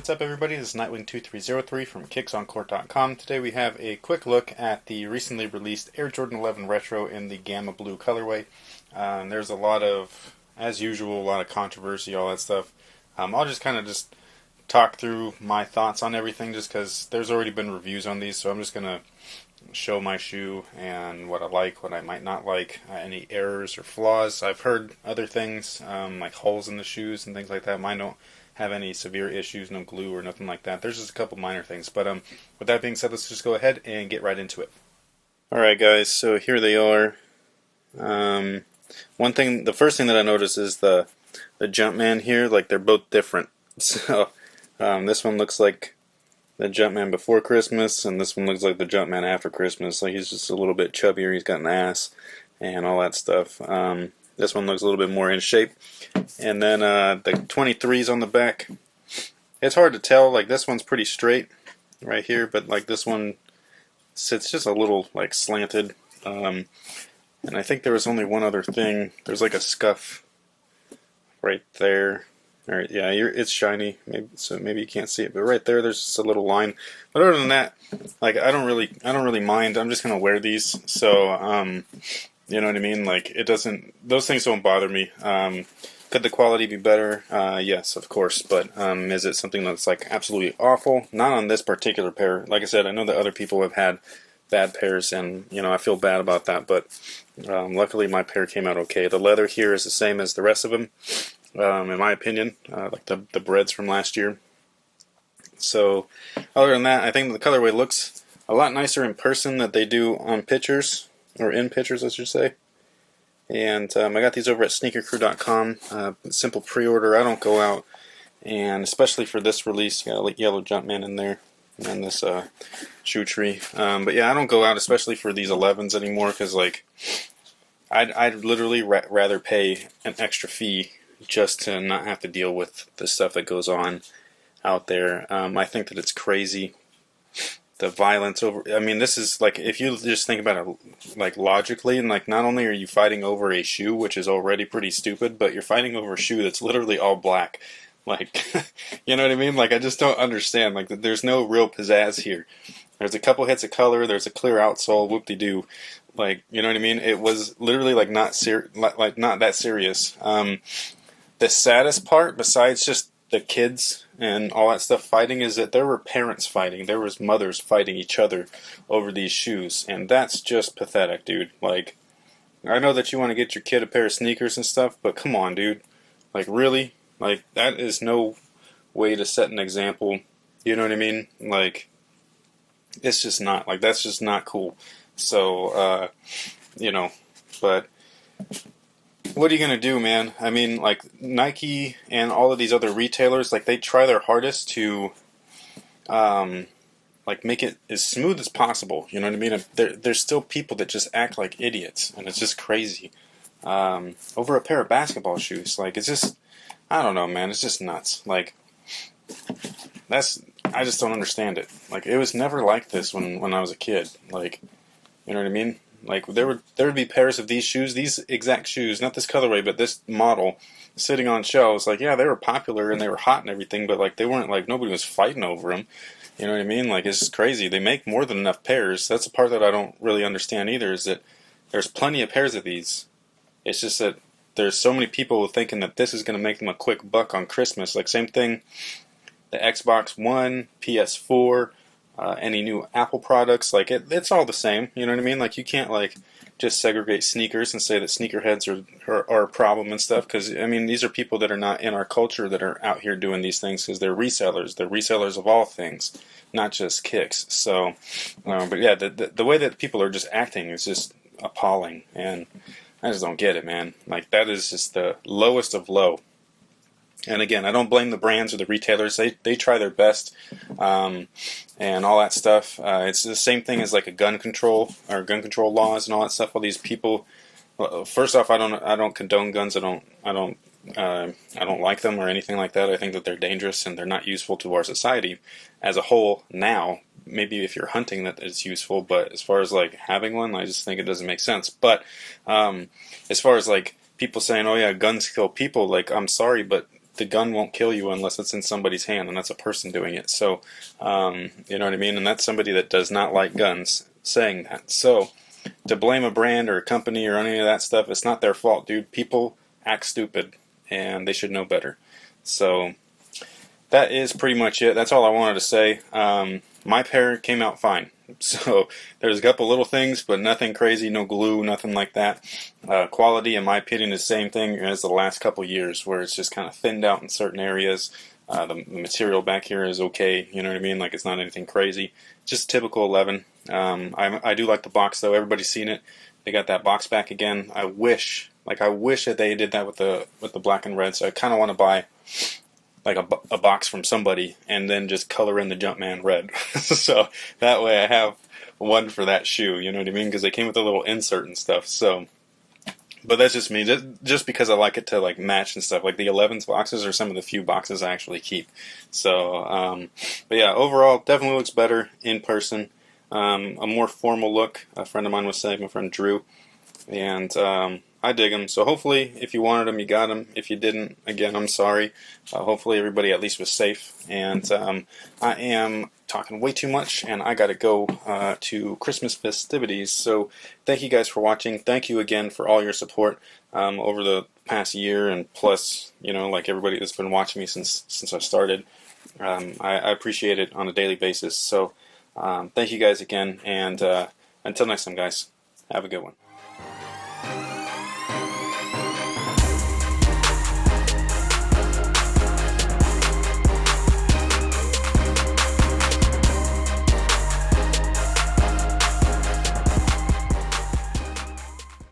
What's up, everybody? This is Nightwing2303 from KicksOnCourt.com. Today we have a quick look at the recently released Air Jordan 11 Retro in the Gamma Blue colorway. There's a lot of, as usual, a lot of controversy, all that stuff. I'll just kind of talk through my thoughts on everything just because there's already been reviews on these, so I'm just going to show my shoe and what I like, what I might not like, any errors or flaws. I've heard other things, like holes in the shoes and things like that. Mine don't have any severe issues, no glue or nothing like that. There's just a couple minor things. But with that being said, let's just go ahead and get right into it. Alright guys, so here they are. The first thing that I noticed is the Jumpman here, like they're both different. So this one looks like the Jumpman before Christmas, and this one looks like the Jumpman after Christmas. Like he's just a little bit chubbier, he's got an ass and all that stuff. This one looks a little bit more in shape. And then the 23s on the back. It's hard to tell, like this one's pretty straight right here, but like this one sits just a little like slanted. And I think there was only one other thing. There's like a scuff right there. Alright, yeah, it's shiny, so maybe you can't see it, but right there's just a little line. But other than that, like I don't really mind. I'm just gonna wear these, so you know what I mean? Like those things don't bother me. Could the quality be better? Yes, of course, but is it something that's like absolutely awful? Not on this particular pair. Like I said, I know that other people have had bad pairs, and you know I feel bad about that, but luckily my pair came out okay. The leather here is the same as the rest of them. In my opinion, like the breads from last year. So, other than that, I think the colorway looks a lot nicer in person than they do on pictures, or in pictures, I should say. And I got these over at SneakerCrew.com. Simple pre-order. I don't go out, and especially for this release, you got a yellow Jumpman in there, and this shoe tree. But yeah, I don't go out, especially for these 11s anymore, because like I'd literally rather pay an extra fee just to not have to deal with the stuff that goes on out there. I think that it's crazy, the violence over. I mean, this is like, if you just think about it like logically, and like not only are you fighting over a shoe, which is already pretty stupid, but you're fighting over a shoe that's literally all black. Like, you know what I mean? Like, I just don't understand. Like, there's no real pizzazz here. There's a couple hits of color. There's a clear outsole. Whoop-de-doo. Like, you know what I mean? It was literally like not that serious. The saddest part, besides just the kids and all that stuff fighting, is that there were parents fighting. There was mothers fighting each other over these shoes, and that's just pathetic, dude. Like, I know that you want to get your kid a pair of sneakers and stuff, but come on, dude. Like, really? Like, that is no way to set an example. You know what I mean? Like, it's just not. Like, that's just not cool. So, you know, but what are you gonna do, man? I mean, like Nike and all of these other retailers, like they try their hardest to, like make it as smooth as possible. You know what I mean? There's still people that just act like idiots, and it's just crazy. Over a pair of basketball shoes, like it's just, I don't know, man. It's just nuts. Like I just don't understand it. Like it was never like this when I was a kid. Like, you know what I mean? Like there would be pairs of these shoes, these exact shoes, not this colorway, but this model, sitting on shelves. Like, yeah, they were popular and they were hot and everything, but like they weren't, like nobody was fighting over them. You know what I mean? Like, it's just crazy. They make more than enough pairs. That's the part that I don't really understand either. Is that there's plenty of pairs of these. It's just that there's so many people thinking that this is going to make them a quick buck on Christmas. Like same thing, the Xbox One, PS4. Any new Apple products, like it's all the same, you know what I mean? Like you can't like just segregate sneakers and say that sneakerheads are a problem and stuff, because I mean these are people that are not in our culture that are out here doing these things, because they're resellers of all things, not just kicks. So, but yeah, the way that people are just acting is just appalling, and I just don't get it, man. Like that is just the lowest of low. And again, I don't blame the brands or the retailers. They try their best, and all that stuff. It's the same thing as like a gun control laws and all that stuff. All these people. Well, first off, I don't condone guns. I don't like them or anything like that. I think that they're dangerous and they're not useful to our society as a whole now. Maybe if you're hunting, that it's useful, but as far as like having one, I just think it doesn't make sense. But as far as like people saying, "Oh yeah, guns kill people," like I'm sorry, but the gun won't kill you unless it's in somebody's hand, and that's a person doing it. So, you know what I mean? And that's somebody that does not like guns saying that. So, to blame a brand or a company or any of that stuff, it's not their fault, dude. People act stupid, and they should know better. So, that is pretty much it. That's all I wanted to say. My pair came out fine. So there's a couple little things, but nothing crazy, no glue, nothing like that. Quality, in my opinion, is the same thing as the last couple years, where it's just kind of thinned out in certain areas. The material back here is okay, you know what I mean? Like, it's not anything crazy. Just typical 11. I do like the box, though. Everybody's seen it. They got that box back again. I wish that they did that with the black and red. So I kind of want to buy like a box from somebody and then just color in the Jumpman red. So that way I have one for that shoe, you know what I mean? Because they came with a little insert and stuff. So, but that's just me, just because I like it to like match and stuff. Like the 11s boxes are some of the few boxes I actually keep. So, but yeah, overall definitely looks better in person. A more formal look. A friend of mine was saying, my friend Drew, and I dig them. So hopefully, if you wanted them, you got them. If you didn't, again, I'm sorry. Hopefully, everybody at least was safe. And I am talking way too much, and I got to go to Christmas festivities. So thank you guys for watching. Thank you again for all your support over the past year, and plus, you know, like everybody that's been watching me since I started. I appreciate it on a daily basis. So thank you guys again, and until next time, guys, have a good one.